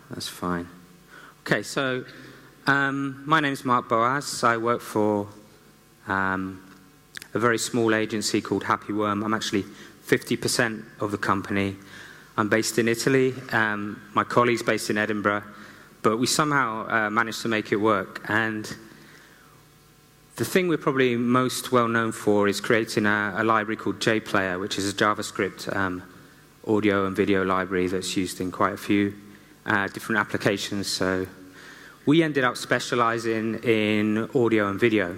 That's fine. Okay, so my name's Boas. I work for a very small agency called Happy Worm. I'm actually 50% of the company. I'm based in Italy. My colleague's based in Edinburgh. But we somehow managed to make it work. And the thing we're probably most well known for is creating a library called JPlayer, which is a JavaScript audio and video library that's used in quite a few different applications. So we ended up specializing in audio and video.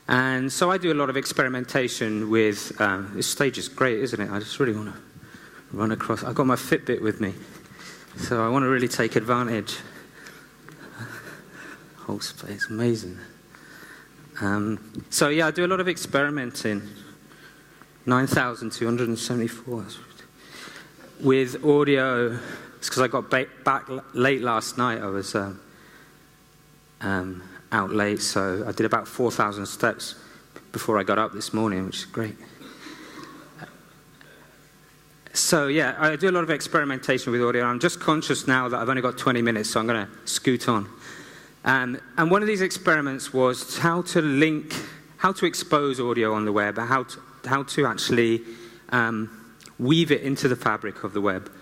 And so I do a lot of experimentation with, this stage is great, isn't it? I just really want to run across. I've got my Fitbit with me, so I want to really take advantage. Whole space, amazing. So yeah, I do a lot of experimenting. 9,274 with audio. It's because I got back late last night. I was out late, so I did about 4,000 steps before I got up this morning, which is great. So yeah, I do a lot of experimentation with audio. I'm just conscious now that I've only got 20 minutes, so I'm going to scoot on. And one of these experiments was how to expose audio on the web, how to actually weave it into the fabric of the web.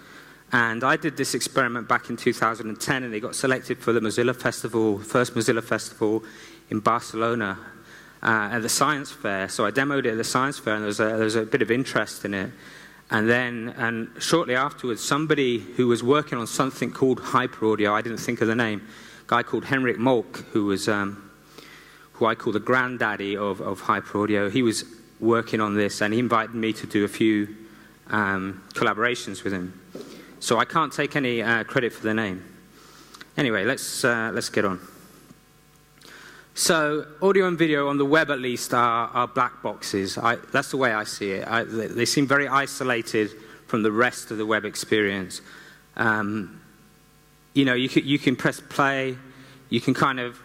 And I did this experiment back in 2010, and it got selected for the Mozilla Festival, first Mozilla Festival in Barcelona at the Science Fair. So I demoed it at the Science Fair, and there was a bit of interest in it. And shortly afterwards, somebody who was working on something called Hyperaudio, I didn't think of the name, a guy called Henrik Molk, who I call the granddaddy of Hyperaudio, he was working on this, and he invited me to do a few collaborations with him. So I can't take any credit for the name. Anyway, let's get on. So audio and video on the web, at least, are black boxes. That's the way I see it. They seem very isolated from the rest of the web experience. You know, you can press play, you can kind of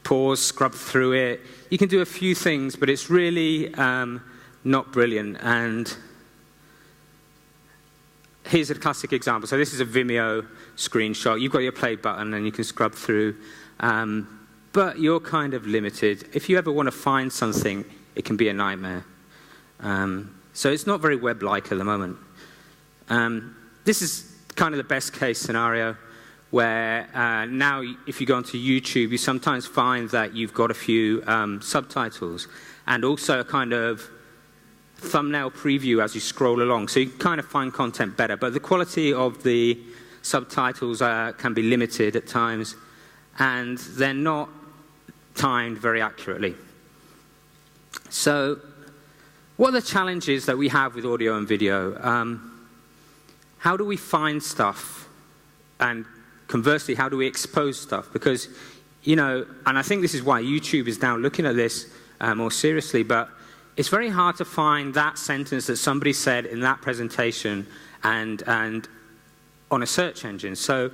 pause, scrub through it. You can do a few things, but it's really not brilliant. And here's a classic example. So this is a Vimeo screenshot. You've got your play button, and you can scrub through. But you're kind of limited. If you ever want to find something, it can be a nightmare. So it's not very web-like at the moment. This is kind of the best-case scenario, where now if you go onto YouTube, you sometimes find that you've got a few subtitles, and also a kind of thumbnail preview as you scroll along. So you can kind of find content better. But the quality of the subtitles can be limited at times, and they're not timed very accurately. So what are the challenges that we have with audio and video? How do we find stuff? And conversely, how do we expose stuff? Because, you know, and I think this is why YouTube is now looking at this more seriously, but it's very hard to find that sentence that somebody said in that presentation and on a search engine. So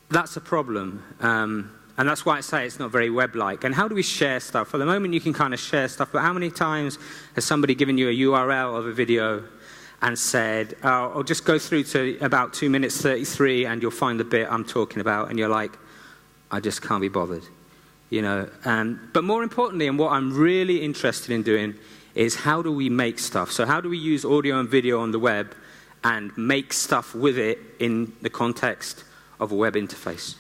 that's a problem. And that's why I say it's not very web-like. And how do we share stuff? For the moment, you can kind of share stuff, but how many times has somebody given you a URL of a video and said, oh, I'll just go through to about 2 minutes 33 and you'll find the bit I'm talking about, and you're like, I just can't be bothered. You know, but more importantly, and what I'm really interested in doing, is how do we make stuff? So how do we use audio and video on the web and make stuff with it in the context of a web interface?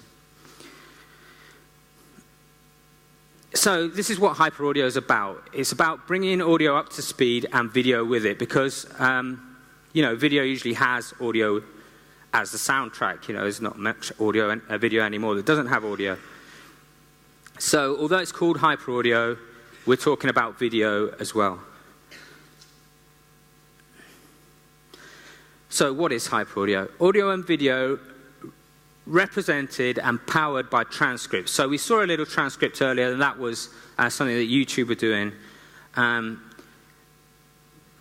So this is what Hyperaudio is about. It's about bringing audio up to speed and video with it, because you know, video usually has audio as the soundtrack. You know, there's not much audio and video anymore that doesn't have audio. So although it's called Hyperaudio, we're talking about video as well. So what is Hyperaudio? Audio and video represented and powered by transcripts. So we saw a little transcript earlier, and that was something that YouTube were doing.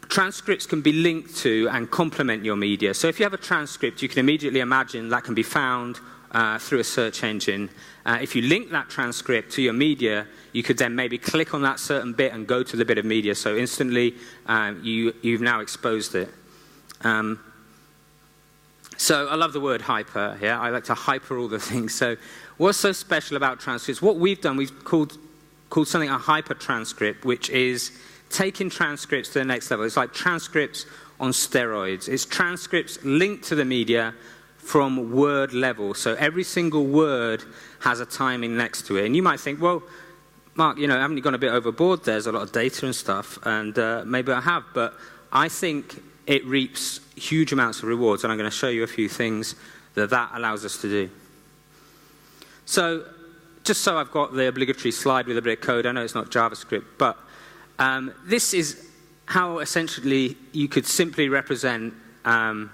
Transcripts can be linked to and complement your media. So if you have a transcript, you can immediately imagine that can be found through a search engine. If you link that transcript to your media, you could then maybe click on that certain bit and go to the bit of media. So instantly, you've now exposed it. So I love the word hyper, yeah? I like to hyper all the things. So what's so special about transcripts? What we've done, we've called something a hyper transcript, which is taking transcripts to the next level. It's like transcripts on steroids. It's transcripts linked to the media from word level. So every single word has a timing next to it. And you might think, well, Mark, haven't you gone a bit overboard? There's a lot of data and stuff, and maybe I have, but I think it reaps huge amounts of rewards, and I'm going to show you a few things that allows us to do. So, just so I've got the obligatory slide with a bit of code, I know it's not JavaScript, but this is how essentially you could simply represent a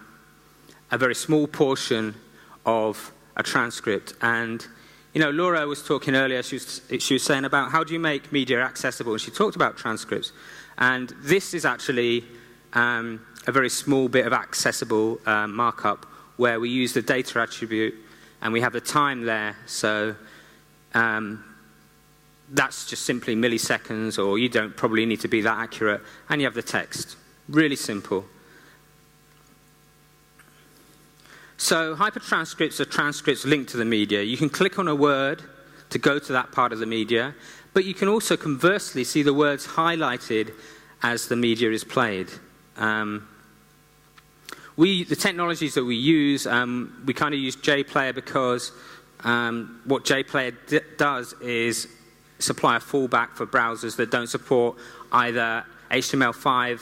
very small portion of a transcript. And Laura was talking earlier, she was saying about how do you make media accessible, and she talked about transcripts. And this is actually a very small bit of accessible markup where we use the data attribute and we have the time there. So that's just simply milliseconds, or you don't probably need to be that accurate. And you have the text. Really simple. So hypertranscripts are transcripts linked to the media. You can click on a word to go to that part of the media, but you can also conversely see the words highlighted as the media is played. The technologies that we use, we kind of use JPlayer because what JPlayer does is supply a fallback for browsers that don't support either HTML5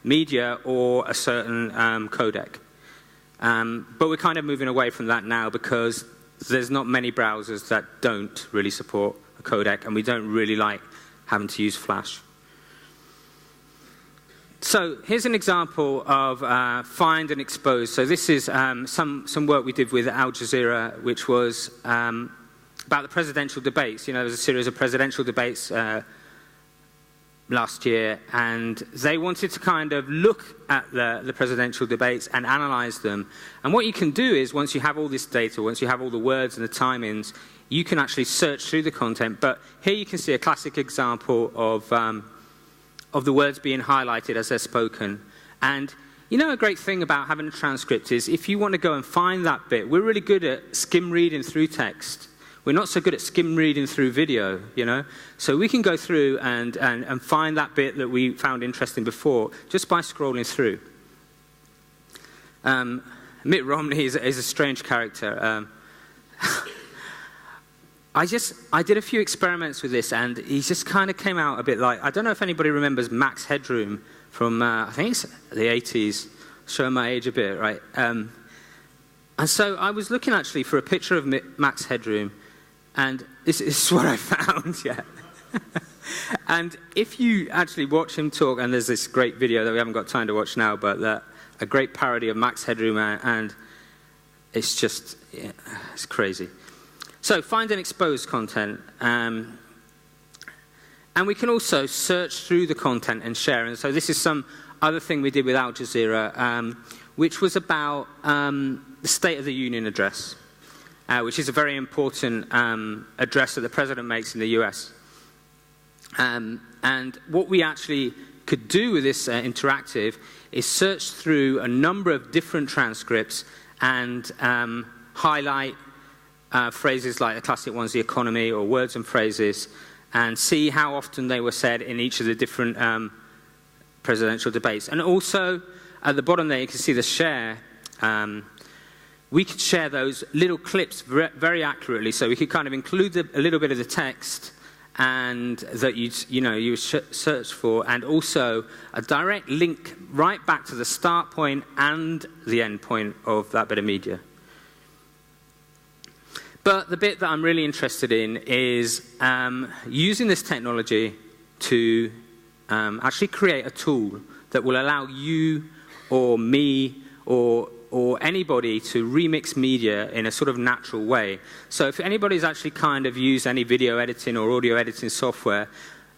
media or a certain codec. But we're kind of moving away from that now because there's not many browsers that don't really support a codec, and we don't really like having to use Flash. So here's an example of find and expose. So this is some work we did with Al Jazeera, which was about the presidential debates. There was a series of presidential debates last year, and they wanted to kind of look at the presidential debates and analyze them. And what you can do is, once you have all this data, once you have all the words and the timings, you can actually search through the content. But here you can see a classic example of the words being highlighted as they're spoken. And a great thing about having a transcript is if you want to go and find that bit, we're really good at skim reading through text. We're not so good at skim reading through video, So we can go through and find that bit that we found interesting before just by scrolling through. Mitt Romney is a strange character. I did a few experiments with this, and he just kind of came out a bit like, I don't know if anybody remembers Max Headroom from, I think it's the 80s, showing my age a bit, right? And so I was looking actually for a picture of Max Headroom, and this is what I found, yeah. And if you actually watch him talk, and there's this great video that we haven't got time to watch now, but a great parody of Max Headroom, and it's just, it's crazy. So find and expose content. And we can also search through the content and share. And so this is some other thing we did with Al Jazeera, which was about the State of the Union address. Which is a very important address that the president makes in the US. And what we actually could do with this interactive is search through a number of different transcripts and highlight phrases like the classic ones, the economy, or words and phrases, and see how often they were said in each of the different presidential debates. And also, at the bottom there, you can see the share. We could share those little clips very accurately, so we could kind of include a little bit of the text and that you search for, and also a direct link right back to the start point and the end point of that bit of media. But the bit that I'm really interested in is using this technology to actually create a tool that will allow you or me or anybody to remix media in a sort of natural way. So if anybody's actually kind of used any video editing or audio editing software,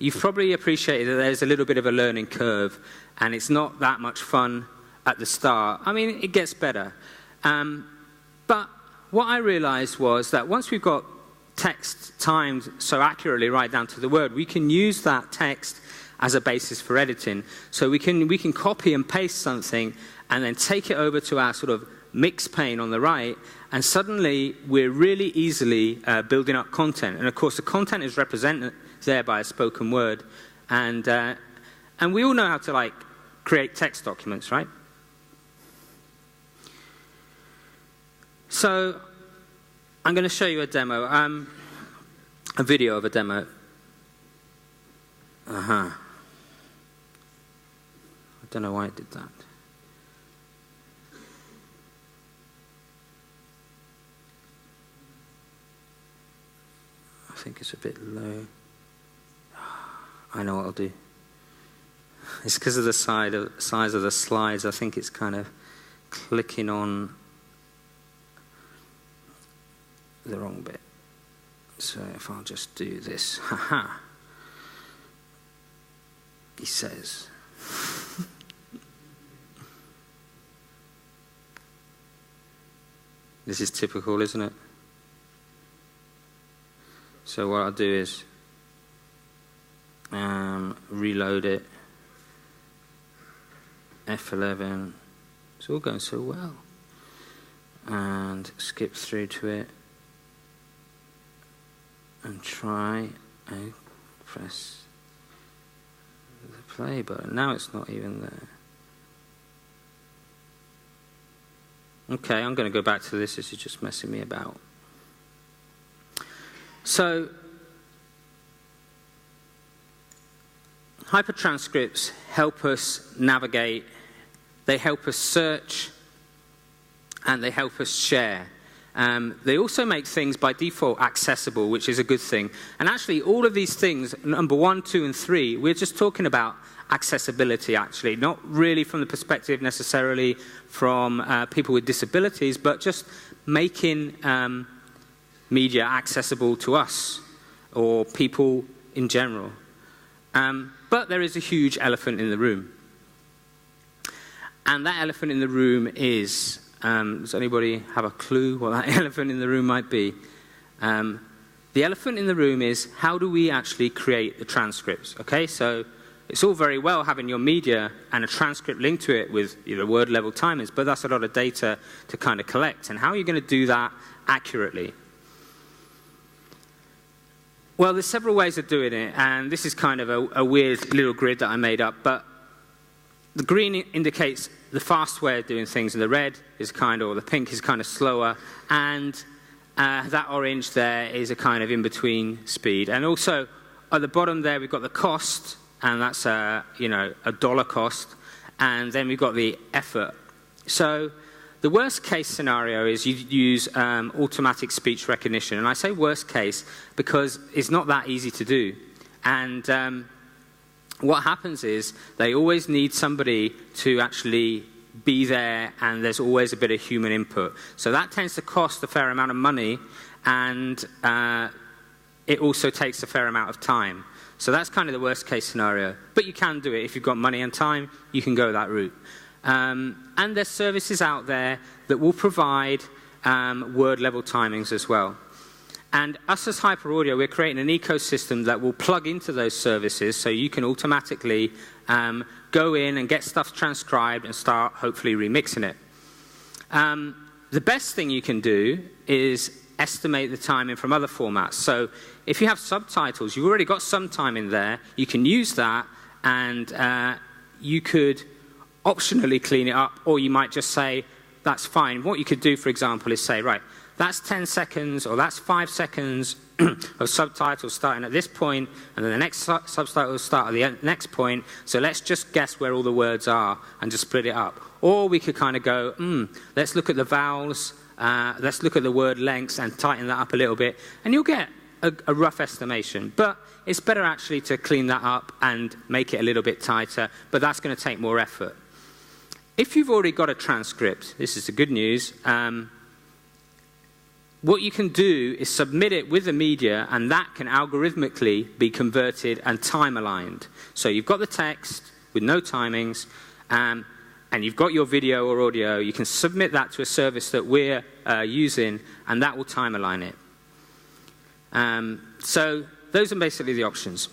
you've probably appreciated that there's a little bit of a learning curve, and it's not that much fun at the start. I mean, it gets better. But what I realized was that once we've got text timed so accurately right down to the word, we can use that text as a basis for editing. So we can copy and paste something and then take it over to our sort of mix pane on the right, and suddenly we're really easily building up content. And of course, the content is represented there by a spoken word, and we all know how to like create text documents, right? So I'm going to show you a demo, a video of a demo. I don't know why it did that. I think it's a bit low. I know what I'll do. It's because of the size of the slides. I think it's kind of clicking on the wrong bit. So if I'll just do this, haha. He says. This is typical, isn't it? So what I'll do is reload it. F11. It's all going so well. And skip through to it. And try and press the play button. Now it's not even there. Okay, I'm going to go back to this. This is just messing me about. So, hypertranscripts help us navigate, they help us search, and they help us share. They also make things by default accessible, which is a good thing. And actually, all of these things, number 1, 2, and 3, we're just talking about accessibility, actually, not really from the perspective necessarily from people with disabilities, but just making media accessible to us or people in general. But there is a huge elephant in the room. And that elephant in the room is, does anybody have a clue what that elephant in the room might be? The elephant in the room is, how do we actually create the transcripts? Okay, so it's all very well having your media and a transcript linked to it with word level timers, but that's a lot of data to kind of collect. And how are you going to do that accurately? Well, there's several ways of doing it, and this is kind of a weird little grid that I made up, but the green indicates the fast way of doing things, and the red is kind of, or the pink is kind of slower, and that orange there is a kind of in-between speed. And also, at the bottom there, we've got the cost, and that's a dollar cost, and then we've got the effort. So the worst case scenario is you use automatic speech recognition, and I say worst case because it's not that easy to do. And what happens is they always need somebody to actually be there, and there's always a bit of human input. So that tends to cost a fair amount of money, and it also takes a fair amount of time. So that's kind of the worst case scenario. But you can do it. If you've got money and time, you can go that route. And there's services out there that will provide word level timings as well. And us as Hyperaudio, we're creating an ecosystem that will plug into those services so you can automatically go in and get stuff transcribed and start hopefully remixing it. The best thing you can do is estimate the timing from other formats. So if you have subtitles, you've already got some time in there, you can use that, and you could optionally clean it up, or you might just say, that's fine. What you could do, for example, is say, right, that's 10 seconds, or that's 5 seconds of subtitles starting at this point, and then the next subtitles start at the next point, so let's just guess where all the words are and just split it up. Or we could kind of go, let's look at the vowels, let's look at the word lengths and tighten that up a little bit, and you'll get a rough estimation. But it's better actually to clean that up and make it a little bit tighter, but that's going to take more effort. If you've already got a transcript, this is the good news, what you can do is submit it with the media, and that can algorithmically be converted and time-aligned. So you've got the text with no timings, and you've got your video or audio. You can submit that to a service that we're using, and that will time-align it. So those are basically the options.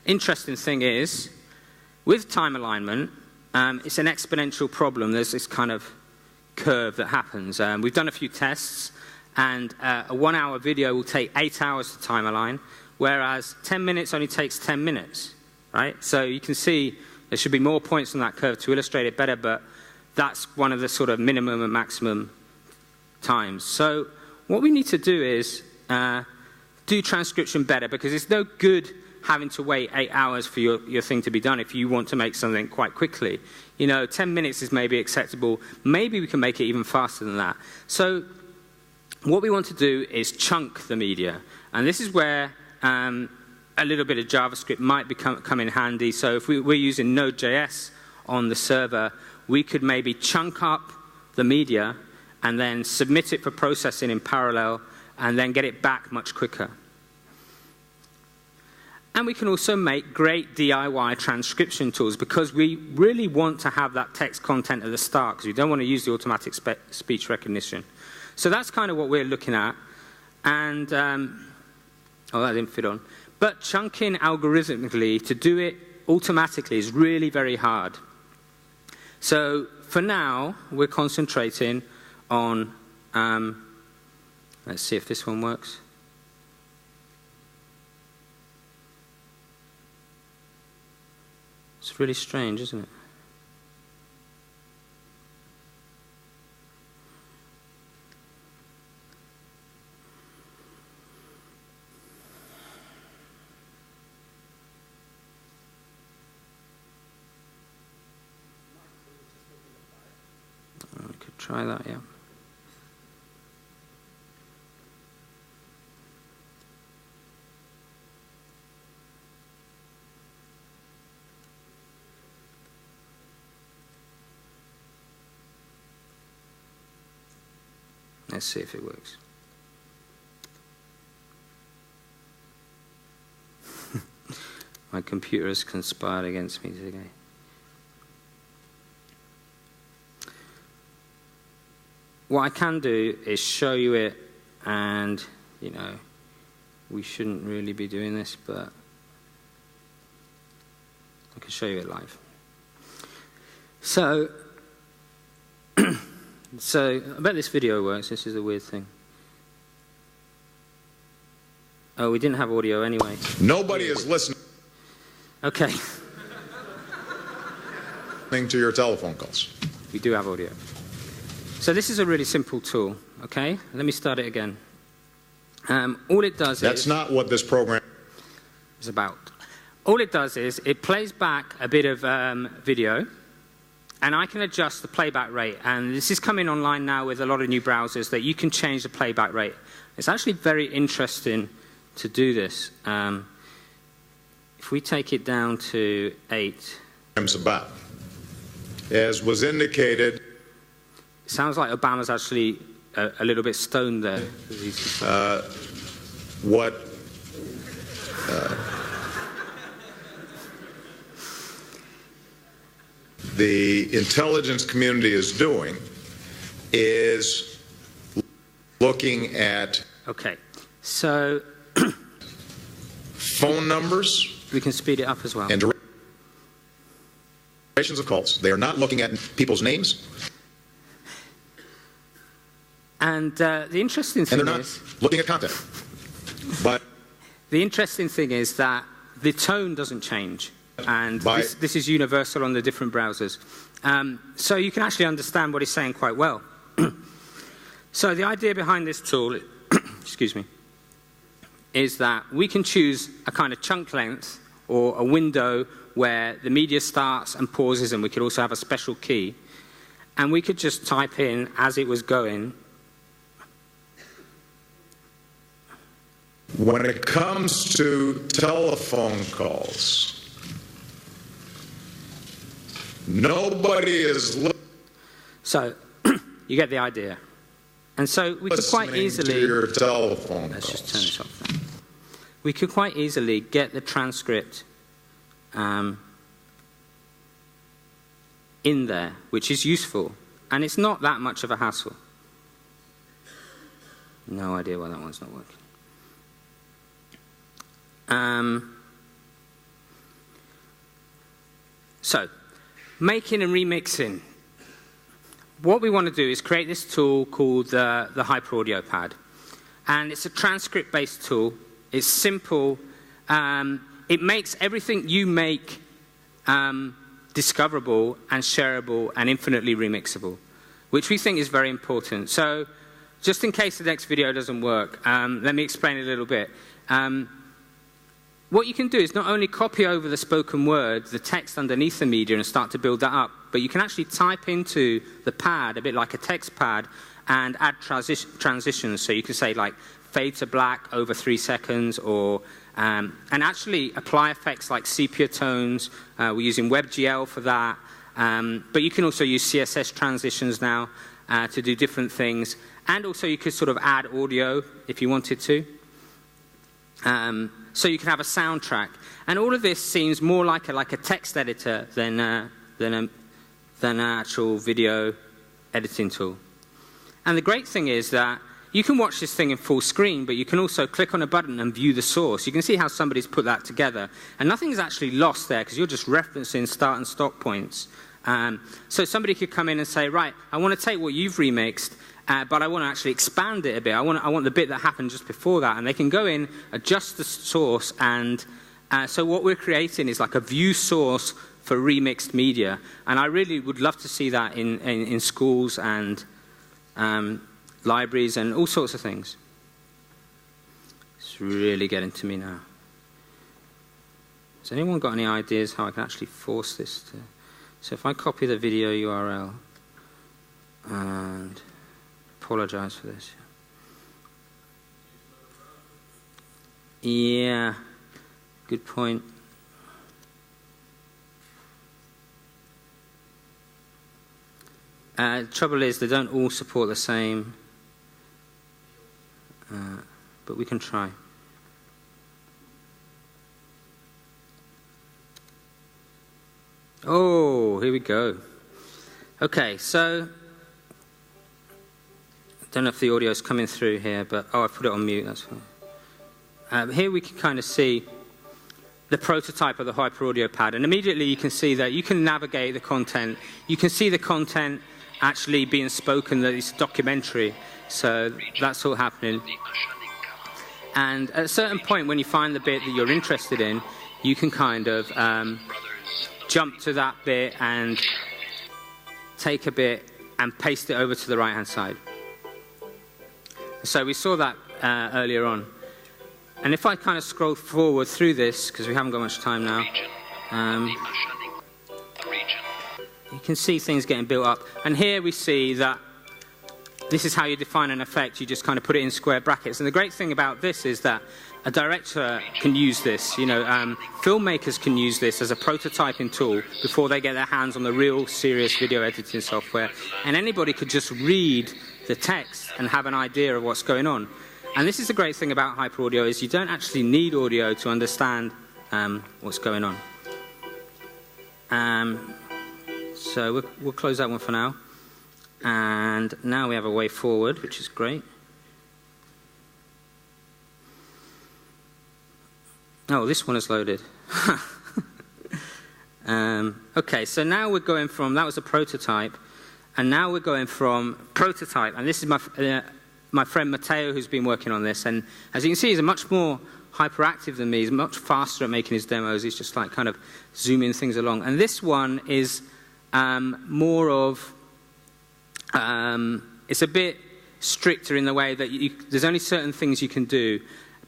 Interesting thing is, with time alignment, it's an exponential problem. There's this kind of curve that happens. We've done a few tests, and a 1-hour video will take 8 hours to time align, whereas 10 minutes only takes 10 minutes, right? So you can see there should be more points on that curve to illustrate it better, but that's one of the sort of minimum and maximum times. So what we need to do is do transcription better, because it's no good having to wait 8 hours for your thing to be done if you want to make something quite quickly. 10 minutes is maybe acceptable. Maybe we can make it even faster than that. So what we want to do is chunk the media. And this is where a little bit of JavaScript might come in handy. So if we're using Node.js on the server, we could maybe chunk up the media and then submit it for processing in parallel and then get it back much quicker. And we can also make great DIY transcription tools, because we really want to have that text content at the start, because we don't want to use the automatic speech recognition. So that's kind of what we're looking at. And, oh, that didn't fit on. But chunking algorithmically to do it automatically is really very hard. So for now, we're concentrating on, let's see if this one works. It's really strange, isn't it? We could try that, yeah. Let's see if it works. My computer has conspired against me today. What I can do is show you it, and, we shouldn't really be doing this, but I can show you it live. So I bet this video works. This is a weird thing. Oh, we didn't have audio anyway. Nobody is listening Okay. to your telephone calls. We do have audio. So this is a really simple tool, okay? Let me start it again. All it does That's not what this program is about. All it does is it plays back a bit of video, and I can adjust the playback rate. And this is coming online now with a lot of new browsers, that you can change the playback rate. It's actually very interesting to do this. If we take it down to 8. about. As was indicated, It sounds like Obama's actually a little bit stoned there. the intelligence community is doing is looking at so phone numbers. We can speed it up as well. And durations of calls. They are not looking at people's names. And the interesting thing and they're not looking at content. But the interesting thing is that the tone doesn't change. And this is universal on the different browsers. So you can actually understand what he's saying quite well. So the idea behind this tool, excuse me, is that we can choose a kind of chunk length or a window where the media starts and pauses, and we could also have a special key. And we could just type in as it was going. When it comes to telephone calls, nobody is So you get the idea. And so we could quite easily, to your telephone let's calls. just turn this off now. We could quite easily get the transcript in there, which is useful. And it's not that much of a hassle. No idea why that one's not working. So Making and remixing. What we want to do is create this tool called the HyperaudioPad. And it's a transcript-based tool. It's simple. It makes everything you make discoverable and shareable and infinitely remixable, which we think is very important. So just in case the next video doesn't work, let me explain it a little bit. What you can do is not only copy over the spoken word, the text underneath the media, and start to build that up, but you can actually type into the pad, a bit like a text pad, and add transitions. So you can say, like, fade to black over 3 seconds, or and actually apply effects like sepia tones. We're using WebGL for that. But you can also use CSS transitions now to do different things. And also you could sort of add audio if you wanted to. So you can have a soundtrack. And all of this seems more like a text editor than an actual video editing tool. And the great thing is that you can watch this thing in full screen, but you can also click on a button and view the source. You can see how somebody's put that together. And nothing's actually lost there, because you're just referencing start and stop points. So somebody could come in and say, right, I want to take what you've remixed, but I want to actually expand it a bit. I want the bit that happened just before that. And they can go in, adjust the source, and so what we're creating is like a view source for remixed media. And I really would love to see that in schools and libraries and all sorts of things. It's really getting to me now. Has anyone got any ideas how I can actually force this to... So if I copy the video URL and apologize for this. Yeah, good point. Trouble is, they don't all support the same, but we can try. Oh, here we go. Okay, so I don't know if the audio is coming through here, but I put it on mute, that's fine. Here we can kind of see the prototype of the HyperAudioPad, and immediately you can see that you can navigate the content. You can see the content actually being spoken, that it's documentary, so that's all happening. And at a certain point, when you find the bit that you're interested in, you can kind of jump to that bit and take a bit and paste it over to the right-hand side. So we saw that earlier on. And if I kind of scroll forward through this, because we haven't got much time now, you can see things getting built up. And here we see that this is how you define an effect. You just kind of put it in square brackets. And the great thing about this is that a director can use this. You know, filmmakers can use this as a prototyping tool before they get their hands on the real serious video editing software. And anybody could just read the text and have an idea of what's going on. And this is the great thing about HyperAudio, is you don't actually need audio to understand what's going on. So we'll close that one for now. And now we have a way forward, which is great. Oh, this one is loaded. Okay, so now we're going from, that was a prototype, and now we're going from prototype, and this is my friend Matteo who's been working on this, and as you can see, he's much more hyperactive than me. He's much faster at making his demos. He's just like kind of zooming things along. And this one is more of, it's a bit stricter in the way that there's only certain things you can do,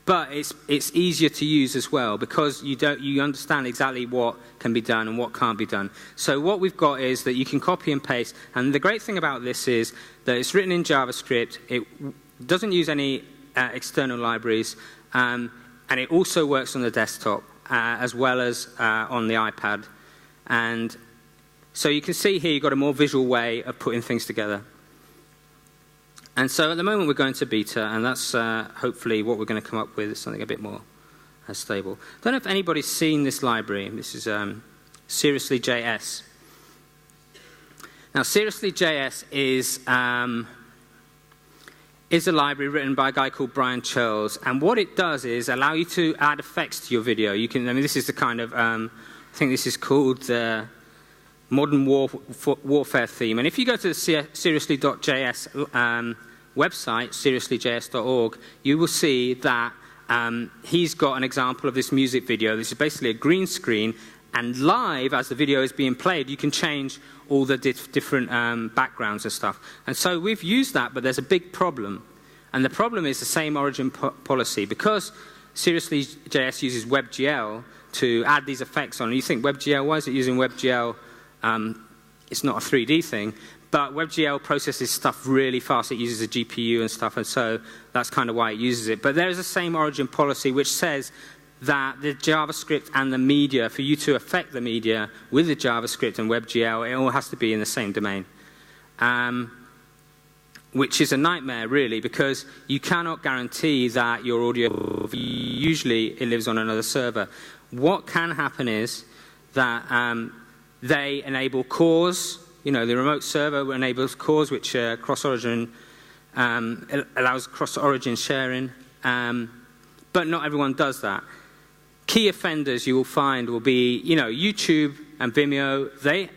but it's easier to use as well, because you understand exactly what can be done and what can't be done. So what we've got is that you can copy and paste, and the great thing about this is that it's written in JavaScript. It doesn't use any external libraries, and it also works on the desktop as well as on the iPad. And so you can see here you've got a more visual way of putting things together. And so at the moment we're going to beta, and that's hopefully what we're going to come up with, is something a bit more stable. I don't know if anybody's seen this library. This is SeriouslyJS. Now SeriouslyJS is a library written by a guy called Brian Charles, and what it does is allow you to add effects to your video. You can, I mean, this is the kind of, I think this is called the modern warfare theme. And if you go to the Seriously.js website, SeriouslyJS.org, you will see that he's got an example of this music video. This is basically a green screen, and live, as the video is being played, you can change all the different backgrounds and stuff. And so we've used that, but there's a big problem. And the problem is the same origin policy. Because SeriouslyJS uses WebGL to add these effects on, and you think, WebGL, why is it using WebGL? It's not a 3D thing. But WebGL processes stuff really fast. It uses a GPU and stuff, and so that's kind of why it uses it. But there is the same origin policy which says that the JavaScript and the media, for you to affect the media with the JavaScript and WebGL, it all has to be in the same domain. Which is a nightmare, really, because you cannot guarantee that your audio, usually it lives on another server. What can happen is that they enable cores. You know, the remote server enables cores, which cross-origin, allows cross-origin sharing, but not everyone does that. Key offenders you will find will be, you know, YouTube and Vimeo. They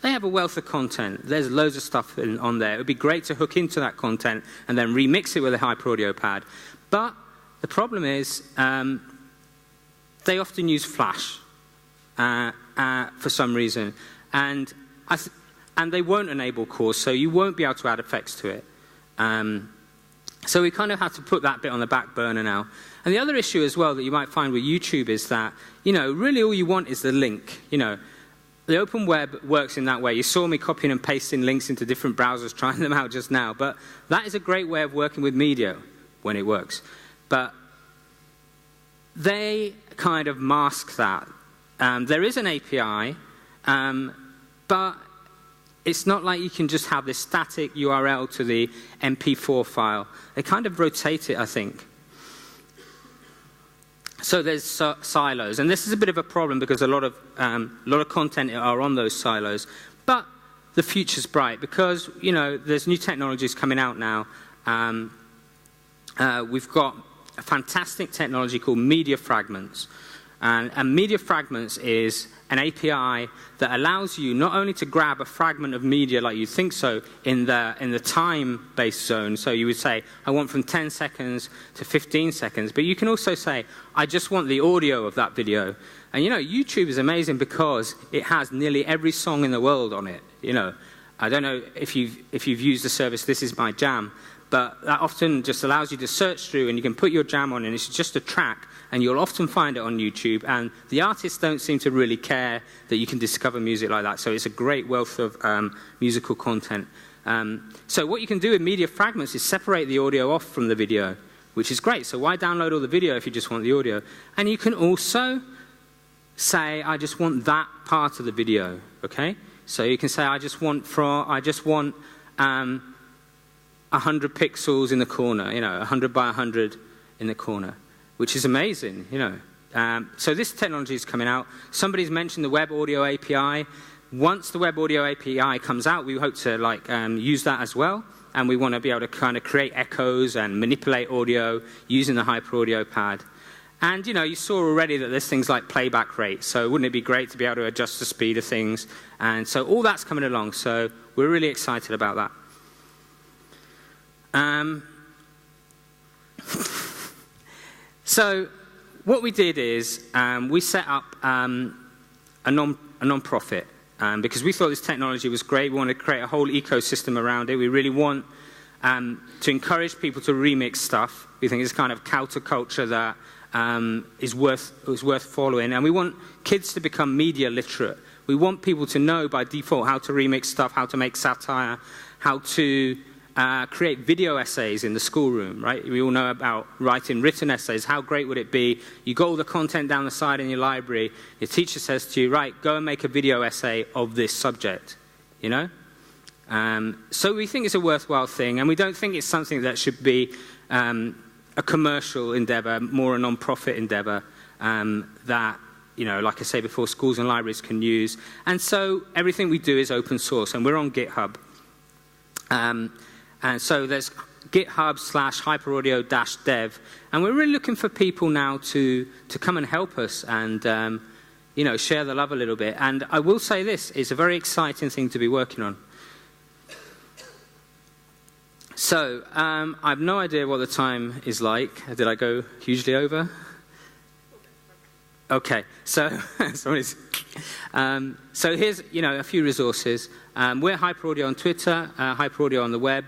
have a wealth of content. There's loads of stuff on there. It would be great to hook into that content and then remix it with a HyperAudioPad. But the problem is they often use Flash for some reason. And they won't enable cores, so you won't be able to add effects to it. So we kind of have to put that bit on the back burner now. And the other issue as well that you might find with YouTube is that, you know, really all you want is the link. You know, the open web works in that way. You saw me copying and pasting links into different browsers, trying them out just now. But that is a great way of working with media when it works. But they kind of mask that. There is an API, but it's not like you can just have this static URL to the MP4 file. They kind of rotate it, I think. So there's silos, and this is a bit of a problem because a lot of content are on those silos. But the future's bright because, you know, there's new technologies coming out now. We've got a fantastic technology called media fragments. And media fragments is an API that allows you not only to grab a fragment of media like you think so in the time-based zone. So you would say, I want from 10 seconds to 15 seconds. But you can also say, I just want the audio of that video. And you know, YouTube is amazing because it has nearly every song in the world on it. You know, I don't know if you've used the service, This Is My Jam. But that often just allows you to search through and you can put your jam on and it's just a track and you'll often find it on YouTube. And the artists don't seem to really care that you can discover music like that. So it's a great wealth of musical content. So what you can do with media fragments is separate the audio off from the video, which is great. So why download all the video if you just want the audio? And you can also say, I just want that part of the video, okay? So you can say, I just want 100 pixels in the corner, you know, 100 by 100 in the corner, which is amazing, you know. So this technology is coming out. Somebody's mentioned the Web Audio API. Once the Web Audio API comes out, we hope to use that as well. And we want to be able to kind of create echoes and manipulate audio using the HyperAudioPad. And, you know, you saw already that there's things like playback rate. So wouldn't it be great to be able to adjust the speed of things? And so all that's coming along. So we're really excited about that. So what we did is we set up a non-profit because we thought this technology was great. We wanted to create a whole ecosystem around it. We really want to encourage people to remix stuff. We think it's kind of counterculture that is worth following. And we want kids to become media literate. We want people to know by default how to remix stuff, how to make satire, how to create video essays in the schoolroom, right? We all know about writing written essays. How great would it be? You got all the content down the side in your library. Your teacher says to you, right, go and make a video essay of this subject, you know? So we think it's a worthwhile thing, and we don't think it's something that should be a commercial endeavor, more a non-profit endeavor that, you know, like I say before, schools and libraries can use. And so everything we do is open source, and we're on GitHub. And so there's GitHub/hyperaudio-dev. And we're really looking for people now to come and help us and share the love a little bit. And I will say this, it's a very exciting thing to be working on. So, I have no idea what the time is like. Did I go hugely over? Okay, so so here's a few resources. We're Hyperaudio on Twitter, Hyperaudio on the web.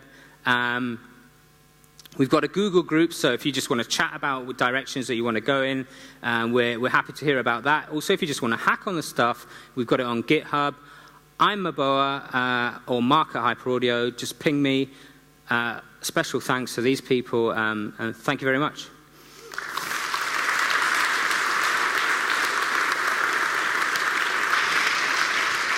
We've got a Google group, so if you just want to chat about what directions that you want to go in, we're happy to hear about that. Also, if you just want to hack on the stuff, we've got it on GitHub. I'm Boa or Mark at Hyperaudio. Just ping me. Special thanks to these people, and thank you very much.